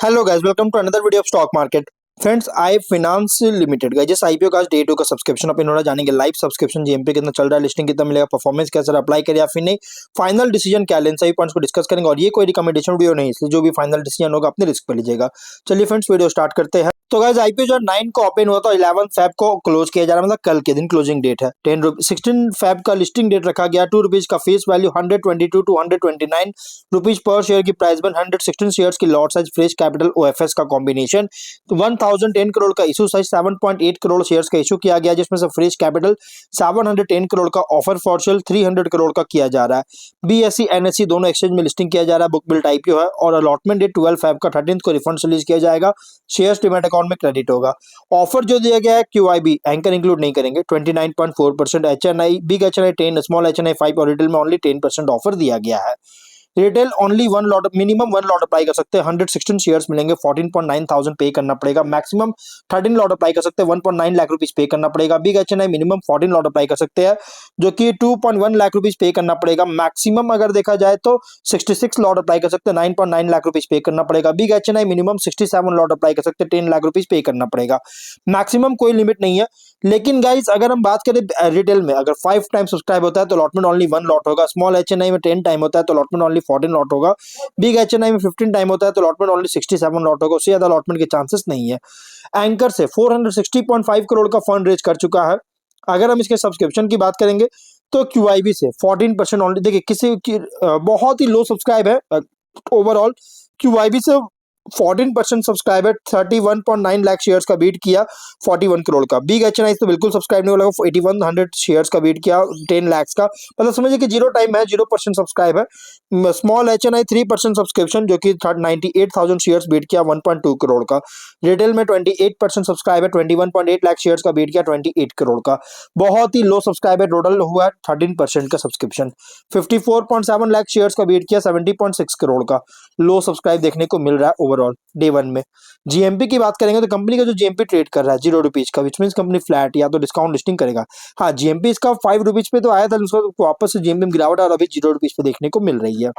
Hello guys, welcome to another video of stock market. Friends, I finance limited का जिस IPO का आज day 2 का सब्सक्रिप्शन अपन इन्होंने जानेंगे। लाइव सब्सक्रिप्शन जीएमपी कितना चल रहा है, लिस्टिंग कितना मिलेगा, परफॉर्मेंस कैसा रहा, अप्लाई करें या फिर नहीं, फाइनल डिसीजन क्या लें, सभी पॉइंट्स को डिस्कस करेंगे। और ये कोई रिकमेंडेशन वीडियो नहीं, इसलिए जो भी फाइनल डिसीजन होगा अपने रिस्क पे लीजिएगा। चलिए फ्रेंड्स, वीडियो स्टार्ट करते हैं। तो गाइस, आईपीओ जो 9 को ओपन हुआ था, 11 फेब को क्लोज किया जा रहा है, मतलब कल के दिन क्लोजिंग डेट है। 16 फेब का लिस्टिंग डेट रखा गया। ₹2 का फेस वैल्यू, 122 टू 129 रुपीज पर शेयर की प्राइस बन, 116 शेयर्स की lot size, fresh capital OFS का कॉम्बिनेशन। तो 1010 करोड़ का इशू साइज, 7.8 करोड़ शेयर्स का इशू किया गया, जिसमें से फ्रेश कैपिटल 710 करोड़ का, ऑफर फॉर सेल 300 करोड़ का किया जा रहा है। बीएसई एनएसई दोनों एक्सचेंज में लिस्टिंग किया जा रहा है। बुक बिल्ट आईपीओ है और अलॉटमेंट डेट 12 फेब का, 13 को रिफंड रिलीज किया जाएगा। शेयर्स डिमेट अकाउंट में क्रेडिट होगा। ऑफर जो दिया गया है क्यूआईबी एंकर इंक्लूड नहीं करेंगे, 29.4%, HNI big, HNI 10, small HNI 5 और रिटेल में ओनली 10% ऑफर दिया गया है। Retail only one lot, minimum 1 lot apply कर सकते हैं। 116 शेयर्स मिलेंगे, 14.9 थाउजेंड पे करना पड़ेगा। मैक्सिमम 13 लॉट अप्लाई कर सकते हैं, 1.9 लाख रुपीज पे करना पड़ेगा। Big HNI minimum 14 lot apply कर सकते हैं, जो कि 2.1 लाख रुपीज पे करना पड़ेगा। मैक्सिमम अगर देखा जाए तो 66 लॉट अप्लाई कर सकते हैं, 9.9 लाख रुपीज पे करना पड़ेगा। Big HNI minimum 67 lot apply कर सकते हैं, 10 लाख रुपीज पे करना पड़ेगा। मैक्सिमम कोई लिमिट नहीं है। लेकिन गाइस, अगर हम बात करें रिटेल में, अगर 5 टाइम सब्सक्राइब होता है तो अलॉटमेंट ओनली 1 लॉट होगा। स्मॉल एचएनआई में 10 टाइम होता है तो अलॉटमेंट ओनली 14 लॉट होगा। बिग एचएनआई में 15 टाइम होता है तो अलॉटमेंट ओनली 67 लॉट होगा। उससे ज्यादा अलॉटमेंट के चांसेस नहीं है। एंकर से 460.5 करोड़ का फंड रेज कर चुका है। अगर हम इसके सब्सक्रिप्शन की बात करेंगे तो क्यूआईबी से 14% ऑनली, देखिए किसी की बहुत ही लो सब्सक्राइब है ओवरऑल। क्यूआईबी से 14% सब्सक्राइबर, 31.9 लाख शेयर्स का बीट किया, 41 करोड़ का। बिग एचएनआई तो बिल्कुल सब्सक्राइब नहीं होगा, 8100 शेयर्स का बीट किया, 10 लाख का। मतलब समझिए कि जीरो टाइम है, 0% सब्सक्राइब है। स्मॉल एचएनआई 3% सब्सक्रिप्शन, जो कि 98,000 शेयर्स बीट किया, 1.2 करोड़ का। रिटेल में 28% सब्सक्राइबर, 21.8 लाख शेयर्स का बीट किया, 28 करोड़ का। बहुत ही लो सब्सक्राइबर, टोटल हुआ 13% का सब्सक्रिप्शन, 54.7 लाख शेयर्स का बीट किया, 70.6 करोड़ का। लो सब्सक्राइब देखने को मिल रहा है ओवरऑल डे 1 में। जीएमपी की बात करेंगे तो कंपनी का जो जीएमपी ट्रेड कर रहा है ₹0 का, विच मीन कंपनी फ्लैट या तो डिस्काउंट लिस्टिंग करेगा। हाँ, जीएमपी इसका ₹5 पे तो आया था, उसको वापस से जीएमपी में गिरावट और अभी ₹0 पे देखने को मिल रही है।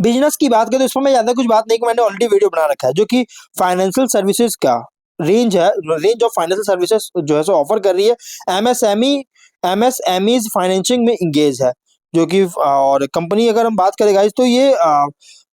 बिजनेस की बात करें तो इसमें मैं ज्यादा कुछ बात नहीं, मैंने ऑलरेडी वीडियो बना रखा है, जो कि फाइनेंशियल सर्विसेज का रेंज है। रेंज ऑफ फाइनेंशियल सर्विसेज जो है सो ऑफर कर रही है। एमएसएमईज फाइनेंसिंग में इंगेज है, जो कि और कंपनी अगर हम बात करें गाइस तो ये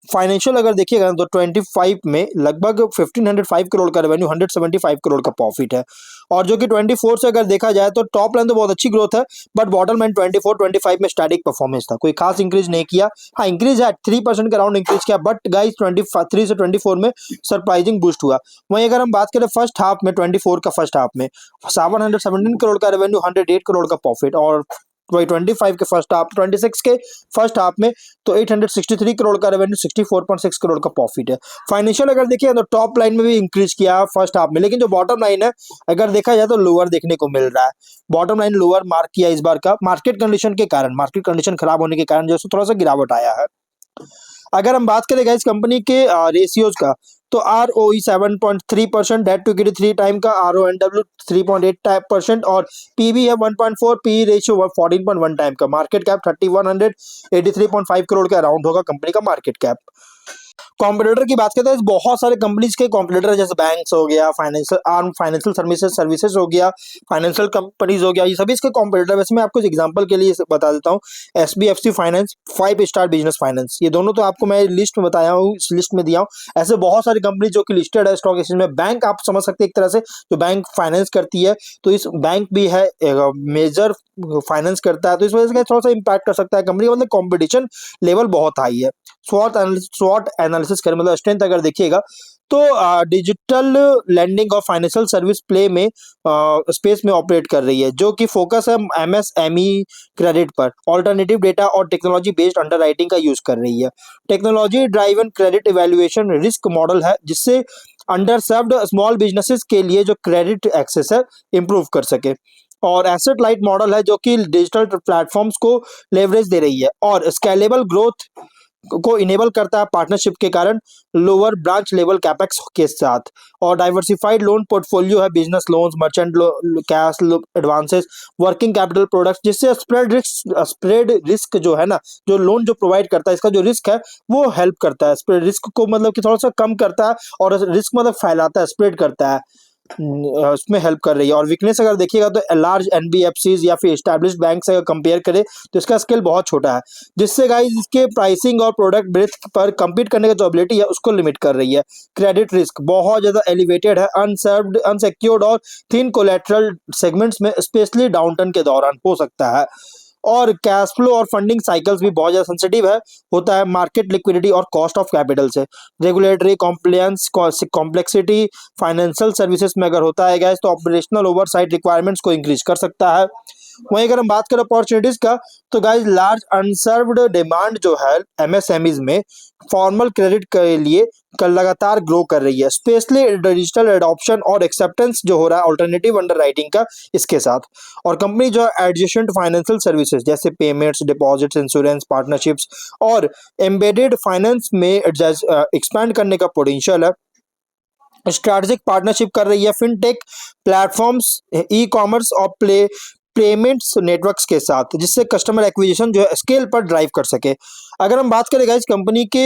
फाइनेंशियल अगर देखिएगा तो 25 में लगभग 1505 करोड़ का रेवेन्यू, 175 करोड़ का प्रॉफिट है। और जो कि 24 से अगर देखा जाए तो टॉप लाइन तो बहुत अच्छी ग्रोथ है, बट बॉटम लाइन 24-25 में स्टैटिक परफॉर्मेंस था, कोई खास इंक्रीज नहीं किया। हाँ, इंक्रीज है 3% के अराउंड इंक्रीज किया, बट गाइस 23 से 24 में सरप्राइजिंग बूस्ट हुआ। वहीं अगर हम बात करें फर्स्ट हाफ में, 24 का फर्स्ट हाफ में 717 करोड़ का रेवेन्यू, 108 करोड़ का प्रॉफिट। और वही 25 के फर्स्ट हाफ, 26 के फर्स्ट हाफ में तो 863 करोड़ का रेवेन्यू, 64.6 करोड़ का प्रॉफिट है। फाइनेंशियल अगर देखिए तो टॉप लाइन में भी इंक्रीज किया फर्स्ट हाफ में, लेकिन जो बॉटम लाइन है अगर देखा जाए तो लोअर देखने को मिल रहा है। बॉटम लाइन लोअर मार्क किया इस बार का, मार्केट कंडीशन के कारण, मार्केट कंडीशन खराब होने के कारण जो है थोड़ा सा गिरावट आया है। अगर हम बात करें इस कंपनी के रेशियोज का तो ROE 7.3%, debt to equity 3 time का, RONW 3.8% और पीबी है 1.4, पी रेशियो 14.1 टाइम का। मार्केट कैप 3183.5 करोड़ के अराउंड होगा कंपनी का मार्केट कैप। कॉम्पिटिटर की बात करते हैं, बहुत सारे कंपनीज के कॉम्पिटिटर जैसे बैंक्स हो गया, फाइनेंशियल सर्विसेज हो गया, फाइनेंशियल कंपनीज हो गया, ये सभी इसके कॉम्पिटिटर। वैसे मैं आपको एग्जांपल के लिए बता देता हूँ। SBFC finance, 5 star business finance, ये दोनों तो आपको मैं लिस्ट में बताया हूँ, इस लिस्ट में दिया हूँ। ऐसे बहुत सारी कंपनी जो कि लिस्टेड है स्टॉक एक्सचेंज में। बैंक आप समझ सकते हैं एक तरह से, जो बैंक फाइनेंस करती है, तो इस बैंक भी है मेजर फाइनेंस करता है, तो इस वजह से थोड़ा सा इम्पैक्ट कर सकता है कंपनी, मतलब कॉम्पिटिशन लेवल बहुत हाई है। स्वॉट एनालिसिस करें, मतलब स्ट्रेंथ अगर देखिएगा तो डिजिटल लैंडिंग और फाइनेंशियल सर्विस प्ले में स्पेस में ऑपरेट कर रही है, जो कि फोकस है MSME क्रेडिट पर, ऑल्टरनेटिव डेटा और टेक्नोलॉजी बेस्ड अंडरराइटिंग का यूज कर रही है। Technology driven credit evaluation risk model है, जिससे अंडर सर्व्ड स्मॉल बिजनेसेस के लिए जो क्रेडिट एक्सेस है इंप्रूव कर सके। और एसेट लाइट मॉडल है, जो कि डिजिटल प्लेटफॉर्म्स को लेवरेज दे रही है। और स्केलेबल ग्रोथ को इनेबल करता है पार्टनरशिप के कारण लोअर ब्रांच लेवल कैपेक्स के साथ। और डाइवर्सिफाइड लोन पोर्टफोलियो है, business loans, merchant cash advances, working capital products, जिससे स्प्रेड रिस्क जो है ना, जो लोन जो प्रोवाइड करता है इसका जो रिस्क है वो हेल्प करता है, स्प्रेड रिस्क को मतलब कि थोड़ा सा कम करता है और रिस्क मतलब फैलाता है, स्प्रेड करता है, उसमें हेल्प कर रही है। और वीकनेस अगर देखिएगा तो लार्ज एनबीएफसीज या फिर एस्टैब्लिश्ड बैंक से अगर कंपेयर करें तो इसका स्केल बहुत छोटा है, जिससे गाइस इसके प्राइसिंग और प्रोडक्ट ब्रेथ पर compete करने का जो एबिलिटी है उसको लिमिट कर रही है। क्रेडिट रिस्क बहुत ज्यादा एलिवेटेड है, अनसर्व्ड, अनसिक्योर्ड और थिन कोलेटरल सेगमेंट्स में स्पेशली डाउनटर्न के दौरान हो सकता है। और कैश फ्लो और फंडिंग साइकिल्स भी बहुत ज्यादा सेंसिटिव है होता है मार्केट लिक्विडिटी और कॉस्ट ऑफ कैपिटल से। Regulatory compliance, complexity financial services में अगर होता है गैस तो ऑपरेशनल ओवरसाइट रिक्वायरमेंट्स को इंक्रीज कर सकता है। वहीं अगर हम बात करें अपॉर्चुनिटीज का तो गाइस लार्ज अनसर्व्ड डिमांड जो है एमएसएमईज में फॉर्मल क्रेडिट के लिए कल लगातार ग्रो कर रही है, स्पेशली डिजिटल एडॉप्शन और एक्सेप्टेंस जो हो रहा है अल्टरनेटिव अंडरराइटिंग का इसके साथ। और कंपनी जो है एडजेसेंट फाइनेंशियल सर्विसेज जैसे पेमेंट्स, डिपॉजिट्स, इंश्योरेंस, पार्टनरशिप्स और एम्बेडेड फाइनेंस में एक्सपैंड करने का पोटेंशियल है। स्ट्रैटेजिक पार्टनरशिप कर रही है फिनटेक प्लेटफॉर्म्स, ई कॉमर्स और पेमेंट्स नेटवर्क्स के साथ, जिससे कस्टमर एक्विजिशन जो है स्केल पर ड्राइव कर सके। अगर हम बात करें इस कंपनी के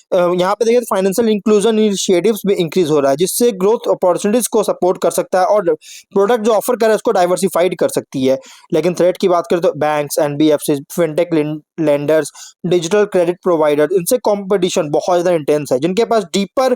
यहाँ पे देखिए फाइनेंशियल इंक्लूजन इनिशिएटिव्स भी इंक्रीज हो रहा है, जिससे ग्रोथ अपॉर्चुनिटीज को सपोर्ट कर सकता है और प्रोडक्ट जो ऑफर कर रहा है उसको डाइवर्सिफाइड कर सकती है। लेकिन थ्रेट की बात करें तो banks, NBFC, fintech lenders, digital credit provider, इनसे कंपटीशन बहुत ज्यादा इंटेंस है, जिनके पास डीपर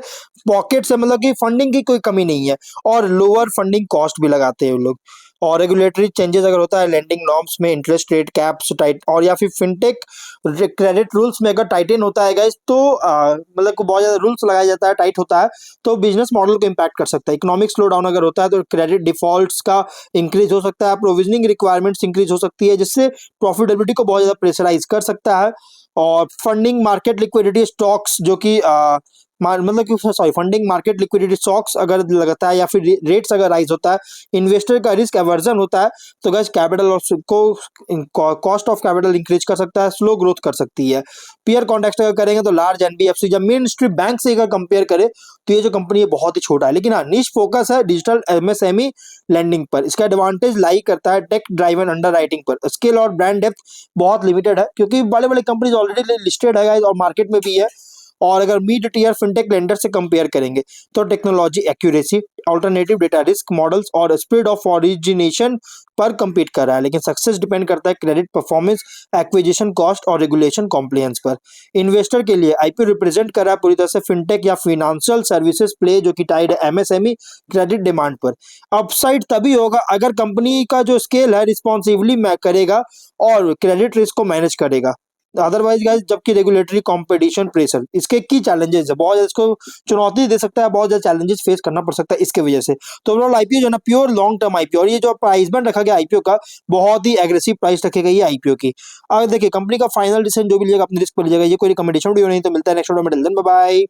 पॉकेट्स है, मतलब कि फंडिंग की कोई कमी नहीं है और लोअर फंडिंग कॉस्ट भी लगाते हैं वो लोग। और रेगुलेटरी चेंजेस अगर होता है लेंडिंग नॉर्म्स में, इंटरेस्ट रेट कैप्स टाइट और या फिर फिनटेक क्रेडिट रूल्स में अगर टाइटन होता है गाइस तो मतलब को बहुत ज्यादा रूल्स लगाया जाता है, टाइट होता है तो बिजनेस मॉडल को इम्पैक्ट कर सकता है। इकोनॉमिक स्लो डाउन अगर होता है तो क्रेडिट डिफॉल्ट्स का इंक्रीज हो सकता है, प्रोविजनिंग रिक्वायरमेंट्स इंक्रीज हो सकती है, जिससे प्रॉफिटेबिलिटी को बहुत ज्यादा प्रेशराइज कर सकता है। और फंडिंग मार्केट लिक्विडिटी स्टॉक्स जो कि मतलब कि sorry funding market liquidity stocks अगर लगता है या फिर रेट्स अगर राइज होता है, इन्वेस्टर का रिस्क एवर्जन होता है तो गैस कैपिटल को कॉस्ट ऑफ कैपिटल इंक्रीज कर सकता है, स्लो ग्रोथ कर सकती है। पीयर कॉन्टेक्स्ट अगर करेंगे तो लार्ज एनबीएफसी जब मेन स्ट्रीट बैंक से अगर कंपेयर करें तो ये जो कंपनी है बहुत ही छोटा है, लेकिन हाँ निश फोकस है डिजिटल एमएसएमई लैंडिंग पर। इसका एडवांटेज लाई करता है टेक ड्राइवन अंडर राइटिंग पर। स्केल और ब्रांड डेप्थ बहुत लिमिटेड है क्योंकि बड़े बड़े कंपनीज ऑलरेडी लिस्टेड है और मार्केट में भी है। और अगर मिड टीयर फिनटेक लेंडर से कंपेयर करेंगे तो technology accuracy, alternative data risk models और स्पीड ऑफ ओरिजिनेशन पर compete कर रहा है, लेकिन सक्सेस डिपेंड करता है क्रेडिट परफॉर्मेंस, एक्विजिशन कॉस्ट और रेगुलेशन कॉम्प्लायंस पर। इन्वेस्टर के लिए आईपीओ रिप्रेजेंट कर रहा है पूरी तरह से फिनटेक या फाइनेंशियल सर्विसेज प्ले जो कि टाइड है एमएसएमई क्रेडिट डिमांड पर। अपसाइड तभी होगा अगर कंपनी का जो स्केल है रिस्पॉन्सिवली करेगा और क्रेडिट रिस्क को मैनेज करेगा। अदरवाइज गाइस जबकि रेगुलेटरी कंपटीशन प्रेशर इसके की चैलेंजेस है, बहुत इसको चुनौती दे सकता है, बहुत ज्यादा चैलेंजेस फेस करना पड़ सकता है इसके वजह से। तो ओवरऑल आईपीओ जो है ना प्योर लॉन्ग टर्म आईपीओ, और ये जो प्राइस बैंड रखा गया आईपीओ का बहुत ही एग्रेसिव प्राइस रखी गई है आईपीओ की। अब देखिए कंपनी का फाइनल डिसीजन जो भी लीजिएगा अपने रिस्क पर लीजिएगा। ये कोई रिकमेंडेशन वीडियो नहीं, तो मिलता है नेक्स्ट वीडियो में। Bye bye.